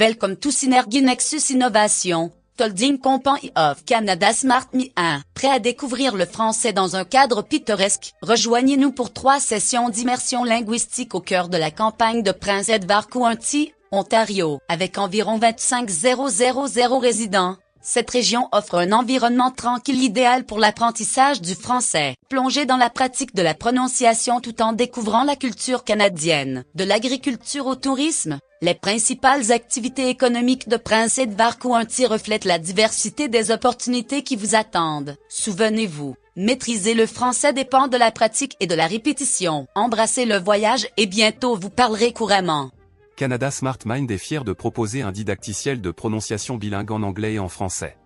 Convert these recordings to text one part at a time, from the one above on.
Welcome to Synergy Nexus Innovation, Holding Company of Canada Smart Me 1. Prêt à découvrir le français dans un cadre pittoresque? Rejoignez-nous pour 3 sessions d'immersion linguistique au cœur de la campagne de Prince Edward County, Ontario. Avec environ 25 000 résidents, cette région offre un environnement tranquille idéal pour l'apprentissage du français. Plongez dans la pratique de la prononciation tout en découvrant la culture canadienne. De l'agriculture au tourisme, les principales activités économiques de Prince Edward County reflètent la diversité des opportunités qui vous attendent. Souvenez-vous, maîtriser le français dépend de la pratique et de la répétition. Embrassez le voyage et bientôt vous parlerez couramment. Canada Smart Mind est fier de proposer un didacticiel de prononciation bilingue en anglais et en français.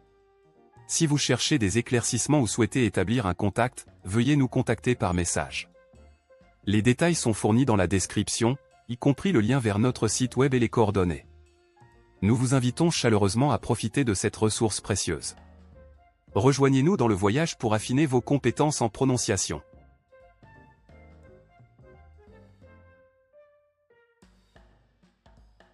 Si vous cherchez des éclaircissements ou souhaitez établir un contact, veuillez nous contacter par message. Les détails sont fournis dans la description, y compris le lien vers notre site web et les coordonnées. Nous vous invitons chaleureusement à profiter de cette ressource précieuse. Rejoignez-nous dans le voyage pour affiner vos compétences en prononciation.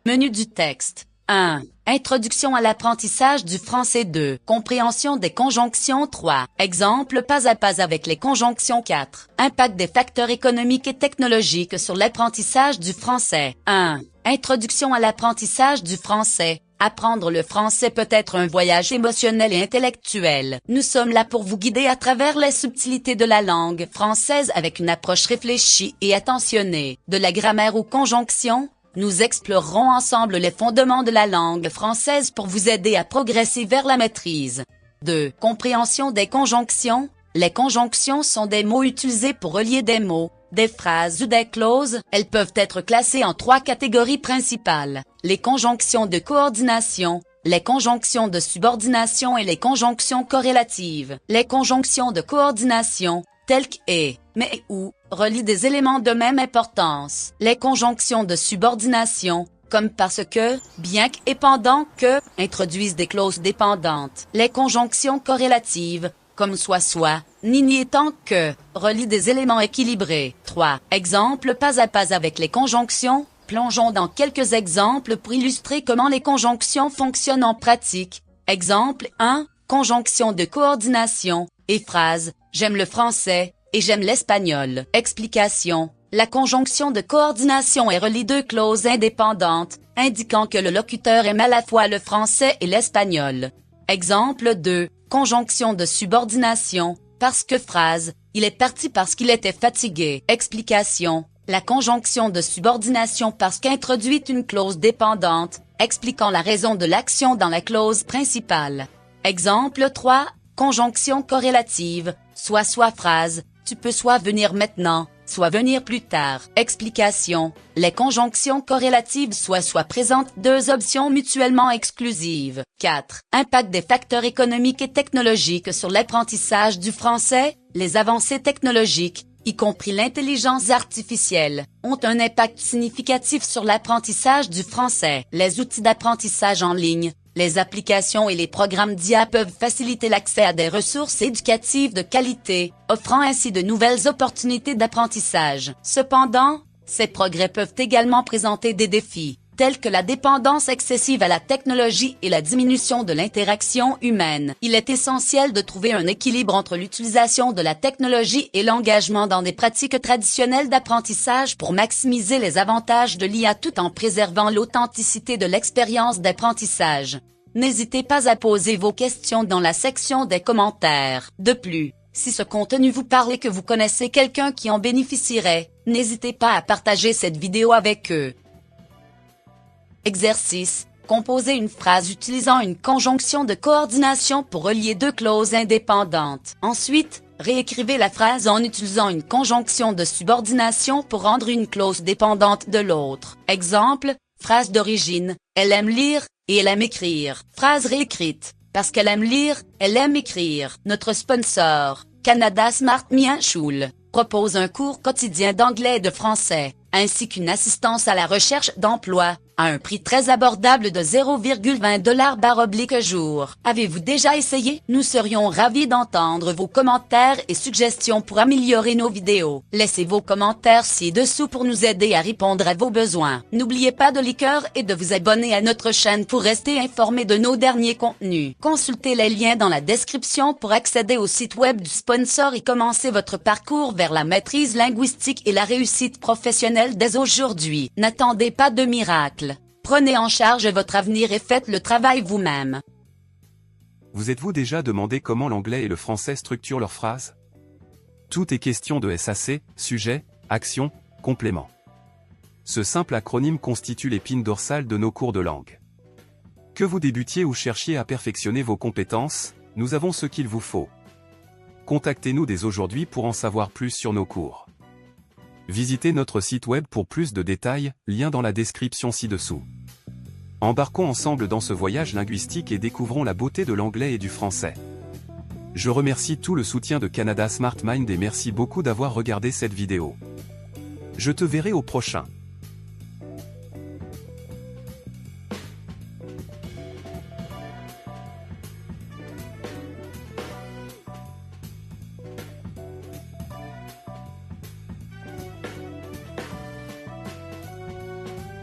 Menu du texte. 1. Introduction à l'apprentissage du français. 2. Compréhension des conjonctions. 3. Exemple pas à pas avec les conjonctions. 4. Impact des facteurs économiques et technologiques sur l'apprentissage du français. 1. Introduction à l'apprentissage du français. Apprendre le français peut être un voyage émotionnel et intellectuel. Nous sommes là pour vous guider à travers les subtilités de la langue française avec une approche réfléchie et attentionnée. De la grammaire aux conjonctions, nous explorerons ensemble les fondements de la langue française pour vous aider à progresser vers la maîtrise. 2. Compréhension des conjonctions. Les conjonctions sont des mots utilisés pour relier des mots, des phrases ou des clauses. Elles peuvent être classées en 3 catégories principales: les conjonctions de coordination, les conjonctions de subordination et les conjonctions corrélatives. Les conjonctions de coordination, telles que et, mais et ou, relient des éléments de même importance. Les conjonctions de subordination, comme parce que, bien que et pendant que, introduisent des clauses dépendantes. Les conjonctions corrélatives, comme soit, ni étant que, relient des éléments équilibrés. 3. Exemple pas à pas avec les conjonctions. Plongeons dans quelques exemples pour illustrer comment les conjonctions fonctionnent en pratique. Exemple 1. Conjonction de coordination, et phrase, j'aime le français, et j'aime l'espagnol. Explication. La conjonction de coordination est reliée 2 clauses indépendantes, indiquant que le locuteur aime à la fois le français et l'espagnol. Exemple 2. Conjonction de subordination, parce que phrase, il est parti parce qu'il était fatigué. Explication. La conjonction de subordination parce qu'introduit une clause dépendante, expliquant la raison de l'action dans la clause principale. Exemple 3. Conjonction corrélative, soit phrase, tu peux soit venir maintenant, soit venir plus tard. Explication. Les conjonctions corrélatives soit présentent 2 options mutuellement exclusives. 4. Impact des facteurs économiques et technologiques sur l'apprentissage du français. Les avancées technologiques, y compris l'intelligence artificielle, ont un impact significatif sur l'apprentissage du français. Les outils d'apprentissage en ligne, les applications et les programmes d'IA peuvent faciliter l'accès à des ressources éducatives de qualité, offrant ainsi de nouvelles opportunités d'apprentissage. Cependant, ces progrès peuvent également présenter des défis, tels que la dépendance excessive à la technologie et la diminution de l'interaction humaine. Il est essentiel de trouver un équilibre entre l'utilisation de la technologie et l'engagement dans des pratiques traditionnelles d'apprentissage pour maximiser les avantages de l'IA tout en préservant l'authenticité de l'expérience d'apprentissage. N'hésitez pas à poser vos questions dans la section des commentaires. De plus, si ce contenu vous parle et que vous connaissez quelqu'un qui en bénéficierait, n'hésitez pas à partager cette vidéo avec eux. Exercice. Composez une phrase utilisant une conjonction de coordination pour relier 2 clauses indépendantes. Ensuite, réécrivez la phrase en utilisant une conjonction de subordination pour rendre une clause dépendante de l'autre. Exemple, phrase d'origine, elle aime lire, et elle aime écrire. Phrase réécrite, parce qu'elle aime lire, elle aime écrire. Notre sponsor, Canada Smart Me 1 Schule, propose un cours quotidien d'anglais et de français. ainsi qu'une assistance à la recherche d'emploi, à un prix très abordable de 0,20 $ jour. Avez-vous déjà essayé? Nous serions ravis d'entendre vos commentaires et suggestions pour améliorer nos vidéos. Laissez vos commentaires ci-dessous pour nous aider à répondre à vos besoins. N'oubliez pas de liker et de vous abonner à notre chaîne pour rester informé de nos derniers contenus. Consultez les liens dans la description pour accéder au site web du sponsor et commencer votre parcours vers la maîtrise linguistique et la réussite professionnelle dès aujourd'hui. N'attendez pas de miracle. Prenez en charge votre avenir et faites le travail vous-même. Vous êtes-vous déjà demandé comment l'anglais et le français structurent leurs phrases? Tout est question de SAC, sujet, action, complément. Ce simple acronyme constitue l'épine dorsale de nos cours de langue. Que vous débutiez ou cherchiez à perfectionner vos compétences, nous avons ce qu'il vous faut. Contactez-nous dès aujourd'hui pour en savoir plus sur nos cours. Visitez notre site web pour plus de détails, lien dans la description ci-dessous. Embarquons ensemble dans ce voyage linguistique et découvrons la beauté de l'anglais et du français. Je remercie tout le soutien de Canada Smart Mind et merci beaucoup d'avoir regardé cette vidéo. Je te verrai au prochain.